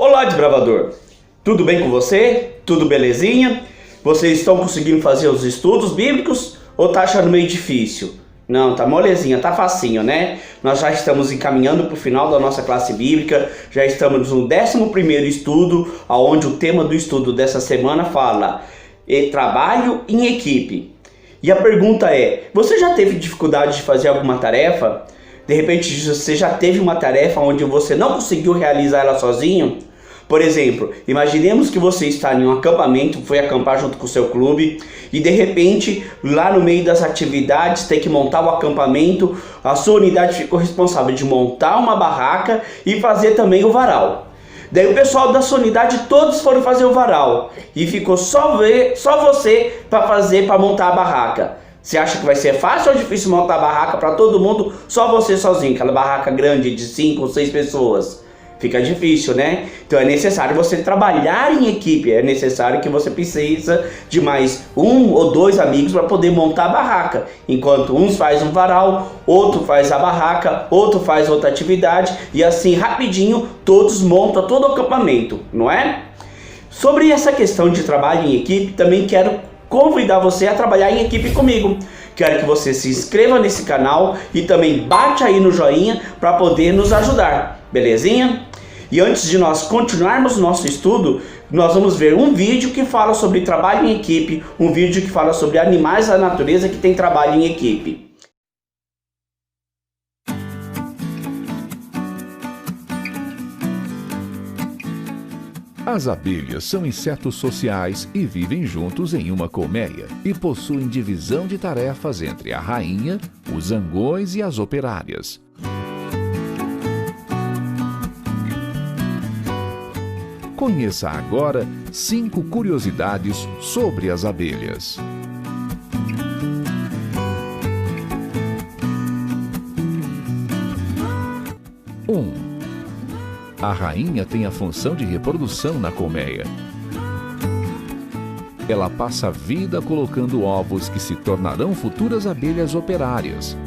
Olá, desbravador! Tudo bem com você? Tudo belezinha? Vocês estão conseguindo fazer os estudos bíblicos ou tá achando meio difícil? Não, tá molezinha, tá facinho, né? Nós já estamos encaminhando para o final da nossa classe bíblica, já estamos no 11º estudo, onde o tema do estudo dessa semana fala trabalho em equipe. E a pergunta é, você já teve dificuldade de fazer alguma tarefa? De repente você já teve uma tarefa onde você não conseguiu realizar ela sozinho? Por exemplo, imaginemos que você está em um acampamento, foi acampar junto com o seu clube e de repente, lá no meio das atividades, tem que montar o acampamento, a sua unidade ficou responsável de montar uma barraca e fazer também o varal. Daí o pessoal da sua unidade todos foram fazer o varal e ficou só você para montar a barraca. Você acha que vai ser fácil ou difícil montar a barraca para todo mundo, só você sozinho, aquela barraca grande de 5 ou 6 pessoas? Fica difícil, né? Então é necessário você trabalhar em equipe, é necessário que você precisa de mais 1 ou 2 amigos para poder montar a barraca. Enquanto uns faz um varal, outro faz a barraca, outro faz outra atividade e assim rapidinho todos montam todo o acampamento, não é? Sobre essa questão de trabalho em equipe, também quero convidar você a trabalhar em equipe comigo. Quero que você se inscreva nesse canal e também bate aí no joinha para poder nos ajudar, belezinha? E antes de nós continuarmos nosso estudo, nós vamos ver um vídeo que fala sobre trabalho em equipe, um vídeo que fala sobre animais da natureza que tem trabalho em equipe. As abelhas são insetos sociais e vivem juntos em uma colmeia e possuem divisão de tarefas entre a rainha, os zangões e as operárias. Conheça agora 5 curiosidades sobre as abelhas. 1. A rainha tem a função de reprodução na colmeia. Ela passa a vida colocando ovos que se tornarão futuras abelhas operárias,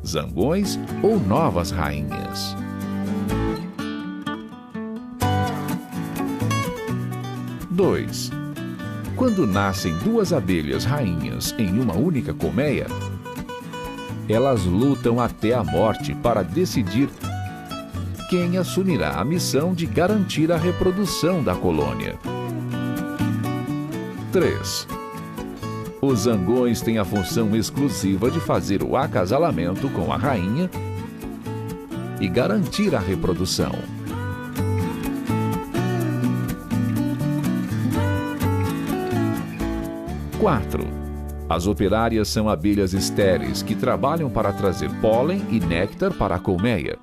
zangões ou novas rainhas. 2. Quando nascem 2 abelhas rainhas em uma única colmeia, elas lutam até a morte para decidir quem assumirá a missão de garantir a reprodução da colônia. 3. Os zangões têm a função exclusiva de fazer o acasalamento com a rainha e garantir a reprodução. 4. As operárias são abelhas estéreis que trabalham para trazer pólen e néctar para a colmeia,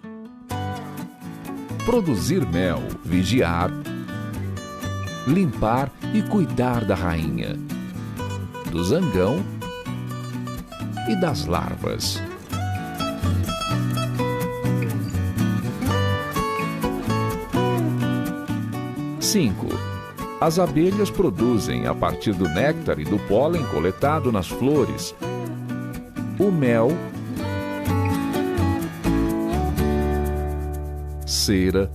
produzir mel, vigiar, limpar e cuidar da rainha, do zangão e das larvas. 5. As abelhas produzem, a partir do néctar e do pólen coletado nas flores, o mel, cera,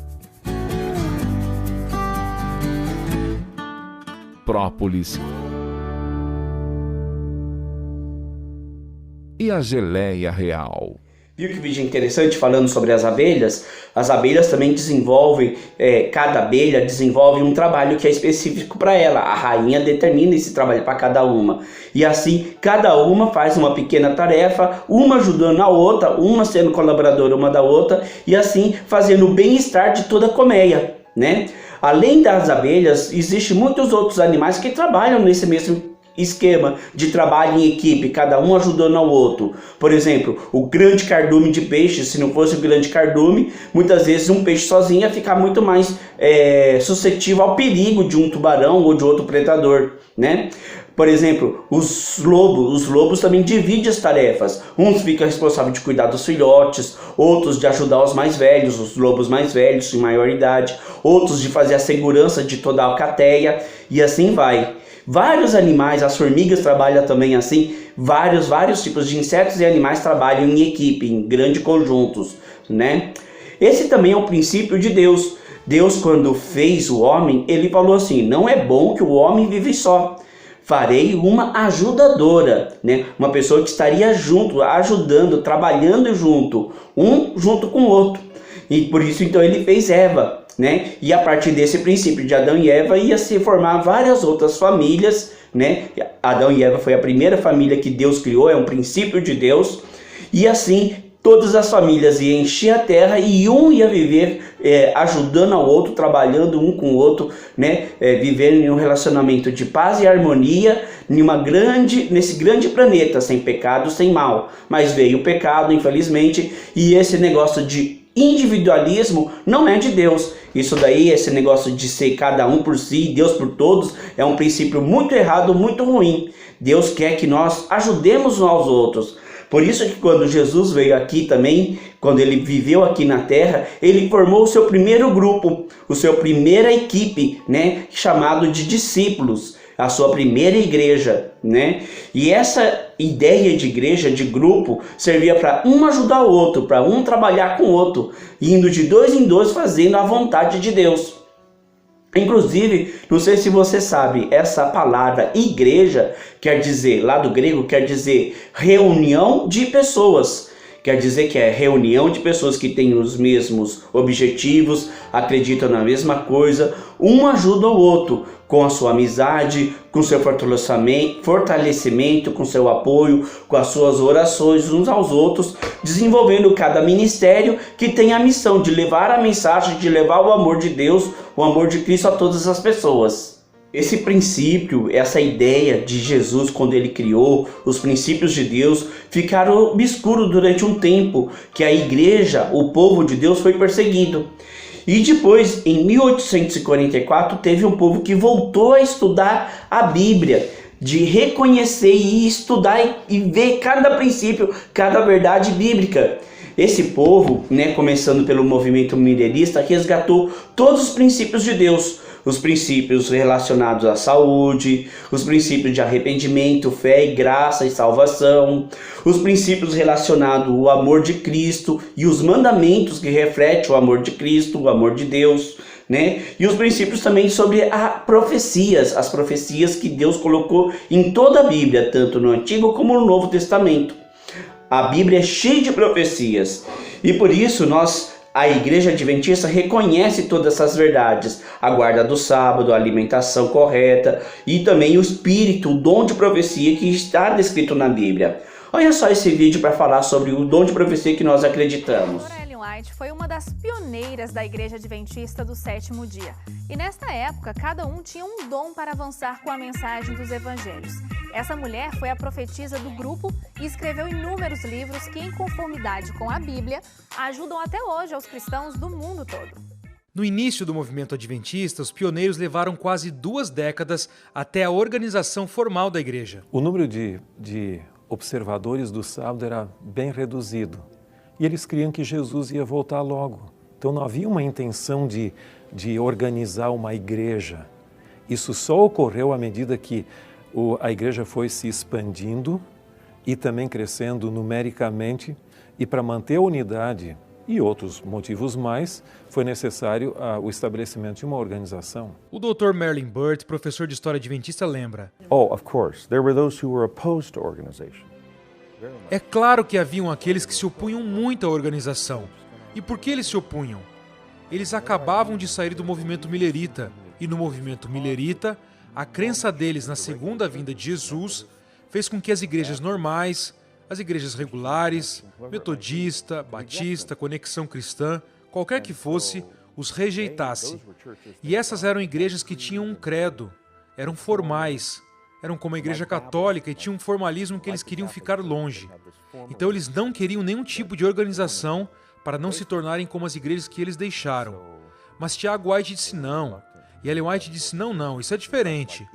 própolis e a geleia real. Viu que vídeo interessante falando sobre as abelhas? As abelhas também desenvolvem, cada abelha desenvolve um trabalho que é específico para ela. A rainha determina esse trabalho para cada uma. E assim, cada uma faz uma pequena tarefa, uma ajudando a outra, uma sendo colaboradora uma da outra, e assim fazendo o bem-estar de toda a colmeia, né? Além das abelhas, existem muitos outros animais que trabalham nesse mesmo esquema de trabalho em equipe, cada um ajudando ao outro. Por exemplo, o grande cardume de peixe, se não fosse o grande cardume, muitas vezes um peixe sozinho ia ficar muito mais suscetível ao perigo de um tubarão ou de outro predador, né? Por exemplo, os lobos também dividem as tarefas. Uns ficam responsáveis de cuidar dos filhotes, outros de ajudar os mais velhos, os lobos mais velhos, em maior idade, outros de fazer a segurança de toda a alcateia, e assim vai. Vários animais, as formigas trabalham também assim, vários tipos de insetos e animais trabalham em equipe, em grandes conjuntos, né? Esse também é um princípio de Deus. Deus, quando fez o homem, ele falou assim: não é bom que o homem vive só. Farei uma ajudadora, né? Uma pessoa que estaria junto, ajudando, trabalhando junto, um junto com o outro. E por isso então ele fez Eva, né? E a partir desse princípio de Adão e Eva ia se formar várias outras famílias, né? Adão e Eva foi a primeira família que Deus criou, é um princípio de Deus. E assim todas as famílias iam encher a terra e um ia viver ajudando ao outro, trabalhando um com o outro, né? Vivendo em um relacionamento de paz e harmonia nesse grande planeta, sem pecado, sem mal. Mas veio o pecado, infelizmente, e esse negócio de individualismo não é de Deus. Isso daí, esse negócio de ser cada um por si, Deus por todos, é um princípio muito errado, muito ruim. Deus quer que nós ajudemos uns aos outros. Por isso que quando Jesus veio aqui também, quando ele viveu aqui na terra, ele formou o seu primeiro grupo, a sua primeira equipe, né, chamado de discípulos, a sua primeira igreja, né? E essa ideia de igreja, de grupo, servia para um ajudar o outro, para um trabalhar com o outro, indo de dois em dois fazendo a vontade de Deus. Inclusive, não sei se você sabe, essa palavra igreja quer dizer, lá do grego, quer dizer reunião de pessoas. Quer dizer que é reunião de pessoas que têm os mesmos objetivos, acreditam na mesma coisa, um ajuda o outro com a sua amizade, com seu fortalecimento, com seu apoio, com as suas orações uns aos outros, desenvolvendo cada ministério que tem a missão de levar a mensagem, de levar o amor de Deus, o amor de Cristo a todas as pessoas. Esse princípio, essa ideia de Jesus quando ele criou, os princípios de Deus, ficaram obscuros durante um tempo que a igreja, o povo de Deus, foi perseguido. E depois, em 1844, teve um povo que voltou a estudar a Bíblia, de reconhecer e estudar e ver cada princípio, cada verdade bíblica. Esse povo, né, começando pelo movimento milerista, resgatou todos os princípios de Deus. Os princípios relacionados à saúde, os princípios de arrependimento, fé e graça e salvação, os princípios relacionados ao amor de Cristo e os mandamentos que refletem o amor de Cristo, o amor de Deus, né? E os princípios também sobre as profecias que Deus colocou em toda a Bíblia, tanto no Antigo como no Novo Testamento. A Bíblia é cheia de profecias e por isso a Igreja Adventista reconhece todas essas verdades, a guarda do sábado, a alimentação correta e também o espírito, o dom de profecia que está descrito na Bíblia. Olha só esse vídeo para falar sobre o dom de profecia que nós acreditamos. White foi uma das pioneiras da Igreja Adventista do Sétimo Dia. E nesta época, cada um tinha um dom para avançar com a mensagem dos evangelhos. Essa mulher foi a profetisa do grupo e escreveu inúmeros livros que, em conformidade com a Bíblia, ajudam até hoje aos cristãos do mundo todo. No início do movimento adventista, os pioneiros levaram quase 2 décadas até a organização formal da igreja. O número de observadores do sábado era bem reduzido. E eles criam que Jesus ia voltar logo. Então não havia uma intenção de organizar uma igreja. Isso só ocorreu à medida que a igreja foi se expandindo e também crescendo numericamente. E para manter a unidade e outros motivos mais, foi necessário o estabelecimento de uma organização. O Dr. Merlin Burt, professor de História Adventista, lembra. Oh, of course. There were those who were opposed to organization. É claro que haviam aqueles que se opunham muito à organização. E por que eles se opunham? Eles acabavam de sair do movimento milerita, e no movimento milerita, a crença deles na segunda vinda de Jesus fez com que as igrejas normais, as igrejas regulares, metodista, batista, conexão cristã, qualquer que fosse, os rejeitasse. E essas eram igrejas que tinham um credo, eram formais, eram como a Igreja Católica e tinham um formalismo que eles queriam ficar longe. Então eles não queriam nenhum tipo de organização para não se tornarem como as igrejas que eles deixaram. Mas Tiago White disse não. E Ellen White disse não, isso é diferente.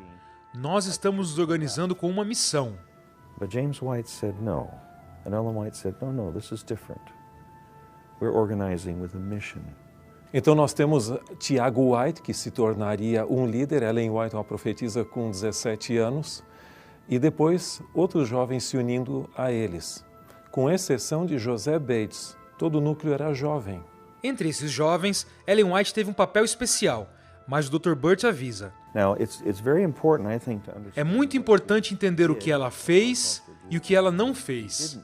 Nós estamos nos organizando com uma missão. But James White said no. And Ellen White said, no, this is different. We're organizing with a mission. Então nós temos Tiago White, que se tornaria um líder, Ellen White, uma profetisa com 17 anos, e depois outros jovens se unindo a eles. Com exceção de José Bates, todo o núcleo era jovem. Entre esses jovens, Ellen White teve um papel especial, mas o Dr. Burt avisa. Now, it's very important, I think, to understand. É muito importante entender o que ela fez e o que ela não fez.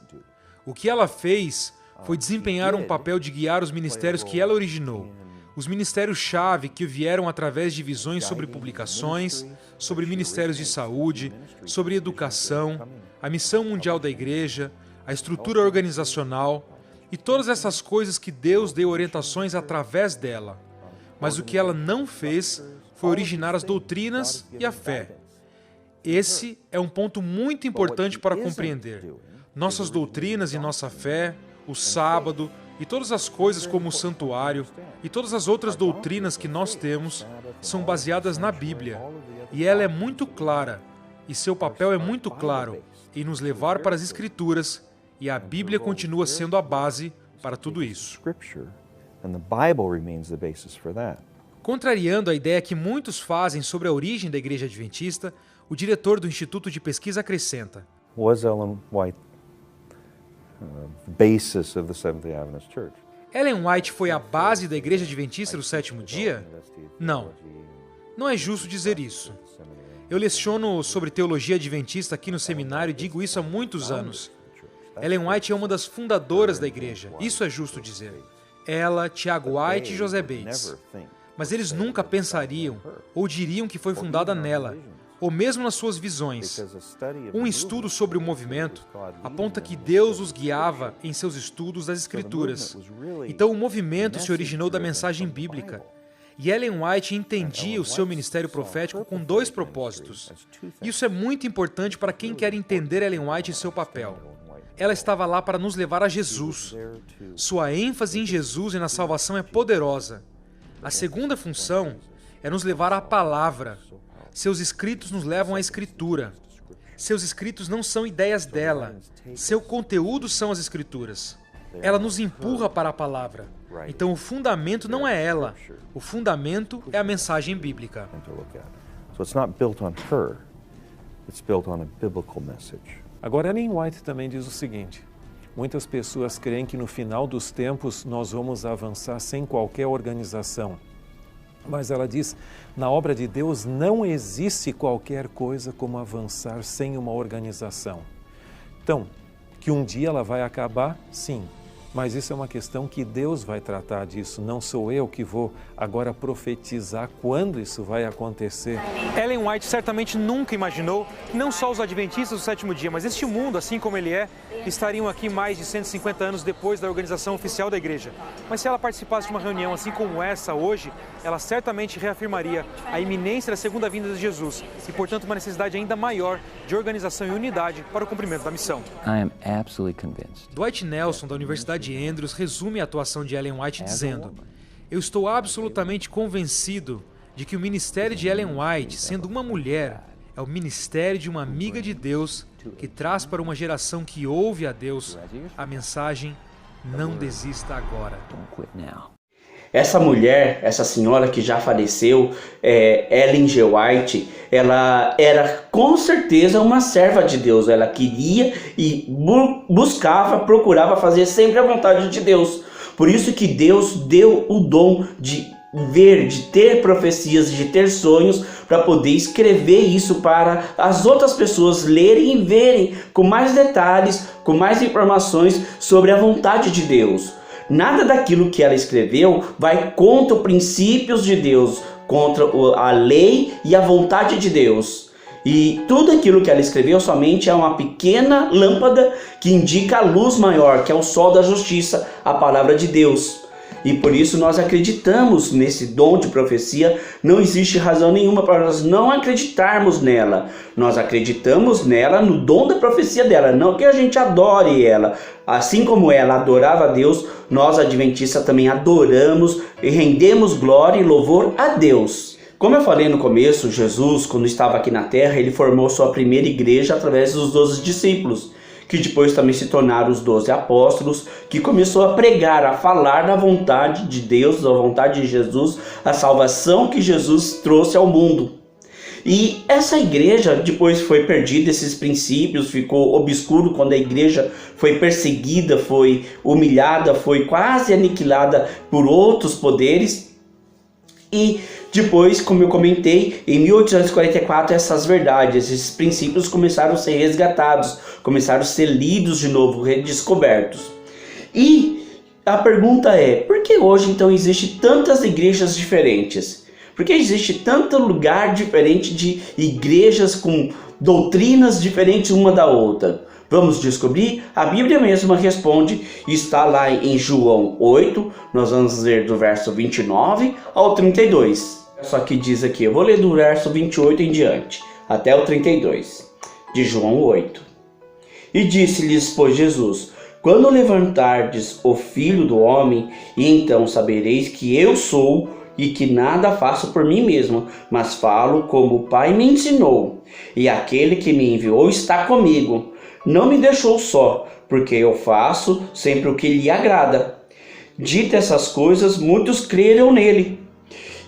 O que ela fez foi desempenhar um papel de guiar os ministérios que ela originou. Os ministérios-chave que vieram através de visões sobre publicações, sobre ministérios de saúde, sobre educação, a missão mundial da igreja, a estrutura organizacional e todas essas coisas que Deus deu orientações através dela. Mas o que ela não fez foi originar as doutrinas e a fé. Esse é um ponto muito importante para compreender. Nossas doutrinas e nossa fé, o sábado e todas as coisas como o santuário e todas as outras doutrinas que nós temos são baseadas na Bíblia. E ela é muito clara, e seu papel é muito claro em nos levar para as Escrituras, e a Bíblia continua sendo a base para tudo isso. Contrariando a ideia que muitos fazem sobre a origem da Igreja Adventista, o diretor do Instituto de Pesquisa acrescenta: Was Ellen White basis of the Seventh-day Adventist Church? Ellen White foi a base da Igreja Adventista do Sétimo Dia? Não. Não é justo dizer isso. Eu leciono sobre teologia adventista aqui no seminário e digo isso há muitos anos. Ellen White é uma das fundadoras da igreja, isso é justo dizer. Ela, Tiago White e José Bates. Mas eles nunca pensariam ou diriam que foi fundada nela, ou mesmo nas suas visões. Um estudo sobre o movimento aponta que Deus os guiava em seus estudos das Escrituras. Então o movimento se originou da mensagem bíblica. E Ellen White entendia o seu ministério profético com dois propósitos. Isso é muito importante para quem quer entender Ellen White e seu papel. Ela estava lá para nos levar a Jesus. Sua ênfase em Jesus e na salvação é poderosa. A segunda função é nos levar à palavra. Seus escritos nos levam à Escritura. Seus escritos não são ideias dela. Seu conteúdo são as Escrituras. Ela nos empurra para a palavra. Então o fundamento não é ela. O fundamento é a mensagem bíblica. Agora, Ellen White também diz o seguinte: muitas pessoas creem que no final dos tempos nós vamos avançar sem qualquer organização. Mas ela diz, na obra de Deus não existe qualquer coisa como avançar sem uma organização. Então, que um dia ela vai acabar, sim. Mas isso é uma questão que Deus vai tratar disso, não sou eu que vou agora profetizar quando isso vai acontecer. Ellen White certamente nunca imaginou que não só os adventistas do sétimo dia, mas este mundo, assim como ele é, estariam aqui mais de 150 anos depois da organização oficial da igreja. Mas se ela participasse de uma reunião assim como essa hoje, ela certamente reafirmaria a iminência da segunda vinda de Jesus e, portanto, uma necessidade ainda maior de organização e unidade para o cumprimento da missão. I am absolutely convinced. Dwight Nelson, da Universidade de Andrews, resume a atuação de Ellen White dizendo: eu estou absolutamente convencido de que o ministério de Ellen White, sendo uma mulher, é o ministério de uma amiga de Deus que traz para uma geração que ouve a Deus a mensagem: não desista agora. Don't quit now. Essa mulher, essa senhora que já faleceu, Ellen G. White, ela era com certeza uma serva de Deus. Ela queria e procurava fazer sempre a vontade de Deus. Por isso que Deus deu o dom de ver, de ter profecias, de ter sonhos, para poder escrever isso para as outras pessoas lerem e verem com mais detalhes, com mais informações sobre a vontade de Deus. Nada daquilo que ela escreveu vai contra os princípios de Deus, contra a lei e a vontade de Deus. E tudo aquilo que ela escreveu somente é uma pequena lâmpada que indica a luz maior, que é o sol da justiça, a palavra de Deus. E por isso nós acreditamos nesse dom de profecia. Não existe razão nenhuma para nós não acreditarmos nela. Nós acreditamos nela, no dom da profecia dela, não que a gente adore ela. Assim como ela adorava a Deus, nós adventistas também adoramos e rendemos glória e louvor a Deus. Como eu falei no começo, Jesus, quando estava aqui na terra, ele formou sua primeira igreja através dos 12 discípulos, que depois também se tornaram os 12 apóstolos, que começou a pregar, a falar da vontade de Deus, da vontade de Jesus, a salvação que Jesus trouxe ao mundo. E essa igreja depois foi perdida, esses princípios, ficou obscuro quando a igreja foi perseguida, foi humilhada, foi quase aniquilada por outros poderes. E depois, como eu comentei, em 1844 essas verdades, esses princípios começaram a ser resgatados, começaram a ser lidos de novo, redescobertos. E a pergunta é, por que hoje então existe tantas igrejas diferentes? Por que existe tanto lugar diferente de igrejas com doutrinas diferentes uma da outra? Vamos descobrir? A Bíblia mesma responde, está lá em João 8, nós vamos ler do verso 29 ao 32. Só que diz aqui, eu vou ler do verso 28 em diante, até o 32, de João 8. E disse-lhes, pois, Jesus, quando levantardes o Filho do Homem, então sabereis que eu sou e que nada faço por mim mesmo, mas falo como o Pai me ensinou. E aquele que me enviou está comigo. Não me deixou só, porque eu faço sempre o que lhe agrada. Dito essas coisas, muitos creram nele.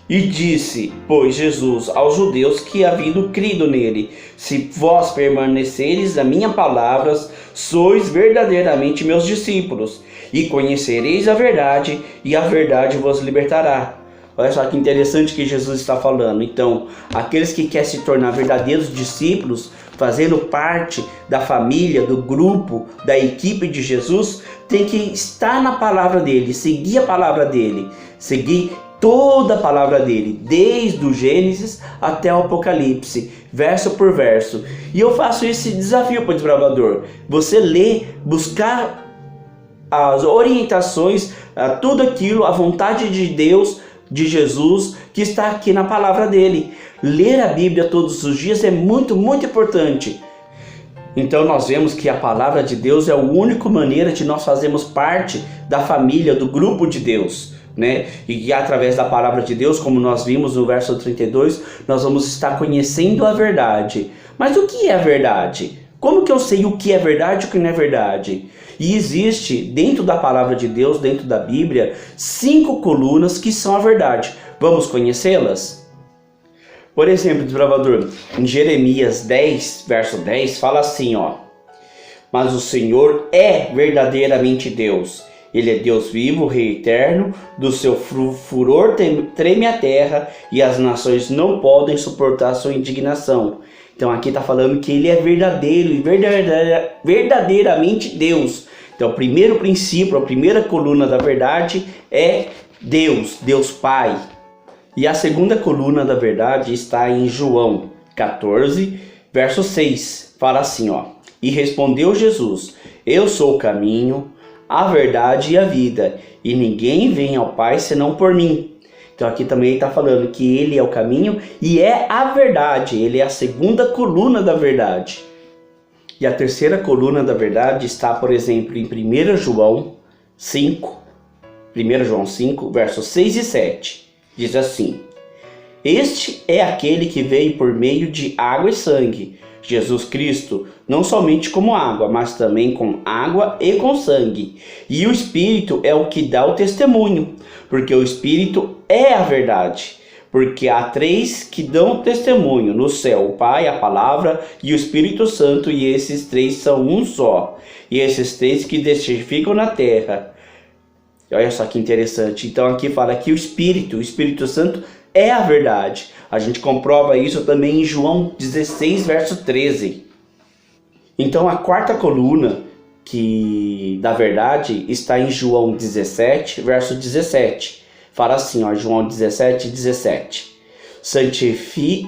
E disse, pois, Jesus aos judeus que haviam crido nele, se vós permaneceres na minha palavras, sois verdadeiramente meus discípulos, e conhecereis a verdade, e a verdade vos libertará. Olha só que interessante que Jesus está falando. Então, aqueles que querem se tornar verdadeiros discípulos, fazendo parte da família, do grupo, da equipe de Jesus, tem que estar na palavra dele, seguir a palavra dele, seguir toda a palavra dele, desde o Gênesis até o Apocalipse, verso por verso. E eu faço esse desafio para o desbravador. Você lê, buscar as orientações, tudo aquilo, a vontade de Deus, de Jesus, que está aqui na palavra dele. Ler a Bíblia todos os dias é muito, muito importante. Então nós vemos que a palavra de Deus é a única maneira de nós fazermos parte da família, do grupo de Deus, né? E através da palavra de Deus, como nós vimos no verso 32, nós vamos estar conhecendo a verdade. Mas o que é a verdade? Como que eu sei o que é verdade e o que não é verdade? E existe dentro da palavra de Deus, dentro da Bíblia, 5 colunas que são a verdade. Vamos conhecê-las? Por exemplo, desbravador, em Jeremias 10, verso 10, fala assim, ó. Mas o Senhor é verdadeiramente Deus. Ele é Deus vivo, Rei eterno, do seu furor treme a terra e as nações não podem suportar sua indignação. Então aqui está falando que ele é verdadeiro e verdadeiramente Deus. Então o primeiro princípio, a primeira coluna da verdade é Deus, Deus Pai. E a segunda coluna da verdade está em João 14, verso 6. Fala assim, ó. E respondeu Jesus, eu sou o caminho, a verdade e a vida, e ninguém vem ao Pai senão por mim. Então aqui também está falando que ele é o caminho e é a verdade. Ele é a segunda coluna da verdade. E a terceira coluna da verdade está, por exemplo, em 1 João 5, versos 6 e 7. Diz assim, este é aquele que veio por meio de água e sangue, Jesus Cristo, não somente como água, mas também com água e com sangue. E o Espírito é o que dá o testemunho, porque o Espírito é a verdade. Porque há 3 que dão testemunho no céu, o Pai, a Palavra e o Espírito Santo, e esses 3 são um só. E esses 3 que testificam na terra. Olha só que interessante. Então aqui fala que o Espírito Santo é a verdade. A gente comprova isso também em João 16, verso 13. Então a quarta coluna da verdade está em João 17, verso 17. Fala assim, ó, João 17, 17.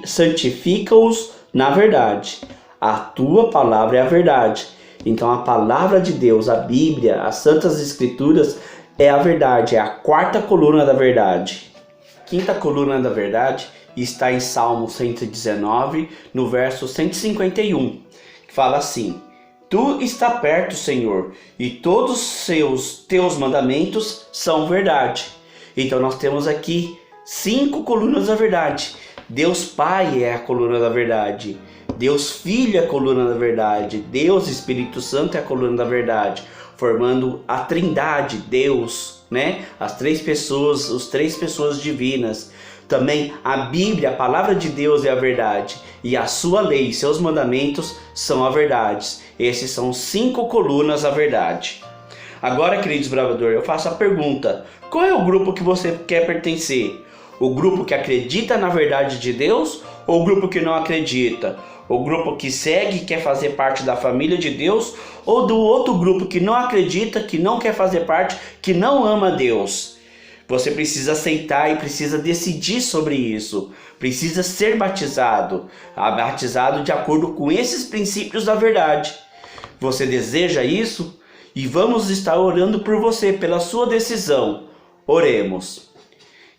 Santifica-os na verdade. A tua palavra é a verdade. Então a palavra de Deus, a Bíblia, as Santas Escrituras é a verdade, é a quarta coluna da verdade. A quinta coluna da verdade está em Salmo 119, no verso 151, que fala assim, tu está perto, Senhor, e todos os teus mandamentos são verdade. Então nós temos aqui 5 colunas da verdade. Deus Pai é a coluna da verdade. Deus Filho é a coluna da verdade. Deus Espírito Santo é a coluna da verdade. Formando a trindade, Deus, né? As 3 pessoas, os 3 pessoas divinas. Também a Bíblia, a palavra de Deus é a verdade. E a sua lei, seus mandamentos são a verdade. Esses são 5 colunas da verdade. Agora, querido desbravador, eu faço a pergunta: qual é o grupo que você quer pertencer? O grupo que acredita na verdade de Deus ou o grupo que não acredita? O grupo que segue e quer fazer parte da família de Deus ou do outro grupo que não acredita, que não quer fazer parte, que não ama Deus? Você precisa aceitar e precisa decidir sobre isso. Precisa ser batizado. Batizado de acordo com esses princípios da verdade. Você deseja isso? E vamos estar orando por você, pela sua decisão. Oremos.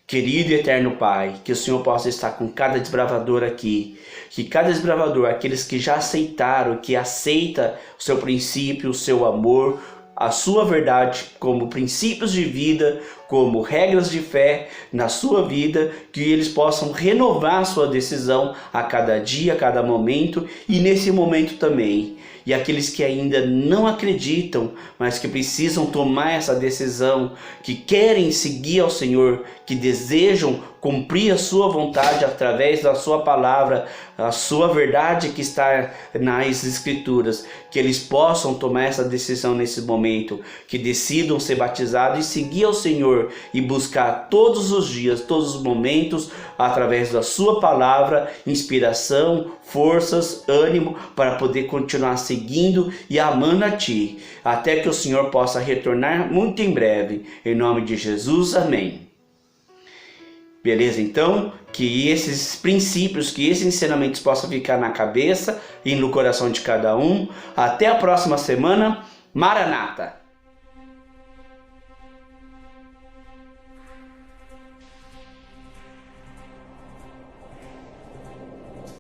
Querido e eterno Pai, que o Senhor possa estar com cada desbravador aqui. Que cada desbravador, aqueles que já aceitaram, que aceita o seu princípio, o seu amor, a sua verdade como princípios de vida, como regras de fé na sua vida, que eles possam renovar a sua decisão a cada dia, a cada momento e nesse momento também. E aqueles que ainda não acreditam, mas que precisam tomar essa decisão, que querem seguir ao Senhor, que desejam cumprir a sua vontade através da sua palavra, a sua verdade que está nas Escrituras, que eles possam tomar essa decisão nesse momento, que decidam ser batizados e seguir ao Senhor e buscar todos os dias, todos os momentos, através da sua palavra, inspiração, forças, ânimo, para poder continuar seguindo e amando a Ti, até que o Senhor possa retornar muito em breve. Em nome de Jesus, amém. Beleza? Então, que esses princípios, que esses ensinamentos possam ficar na cabeça e no coração de cada um. Até a próxima semana. Maranata!